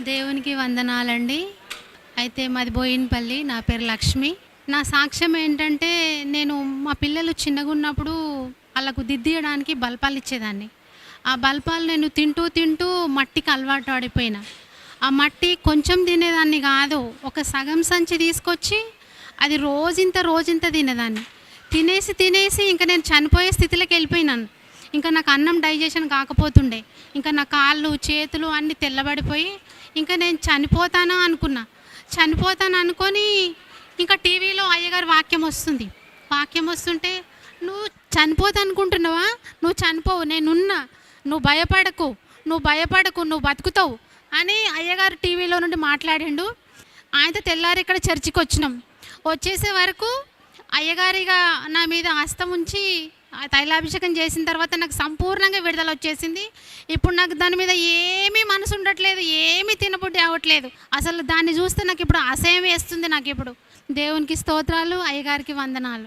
దేవునికి వందనాలండి. అయితే మాది బోయినపల్లి. నా పేరు లక్ష్మి. నా సాక్ష్యం ఏంటంటే, నేను మా పిల్లలు చిన్నగున్నప్పుడు ఆళ్ళకు దిద్దియడానికి బల్పాలిచ్చేదాన్ని. ఆ బల్పాలు నేను తింటూ, తింటూ మట్టికి అలవాటు పడిపోయినా. ఆ మట్టి కొంచెం తినేదాన్ని గాదు. ఒక సగం సంచి తీసుకొచ్చి అది రోజింత, రోజింత తినేదాన్ని. తినేసి, తినేసి ఇంక నేను చనిపోయే స్థితిలోకెళ్ళిపోయినాను. ఇంకా నాకు అన్నం డైజెషన్ కాకపోతుండే. ఇంకా నా కాళ్ళు, చేతులు అన్నీ తెల్లబడిపోయి, ఇంకా నేను చనిపోతాను అనుకున్నా. చనిపోతాను అనుకోని ఇంకా టీవీలో అయ్యగారి వాక్యం వస్తుంది. వాక్యం వస్తుంటే, "నువ్వు చనిపోతానుకుంటున్నావా? నువ్వు చనిపోవు, నేనున్నా. నువ్వు భయపడకు, నువ్వు భయపడకు, నువ్వు బతుకుతావు" అని అయ్యగారు టీవీలో నుండి మాట్లాడిండు. ఆయనతో తెల్లారి ఇక్కడ చర్చికొచ్చినాం. వచ్చేసే వరకు అయ్యగారిగా నా మీద హస్తం ఉంచి ఆ తైలాభిషేకం చేసిన తర్వాత నాకు సంపూర్ణంగా విడుదల వచ్చేసింది. ఇప్పుడు నాకు దాని మీద ఏమీ మనసు ఉండట్లేదు, ఏమీ తినబుద్ధి అవ్వట్లేదు. అసలు దాన్ని చూస్తే నాకు ఇప్పుడు అసహ్యం వేస్తుంది. నాకిప్పుడు దేవునికి స్తోత్రాలు, అయ్యగారికి వందనాలు.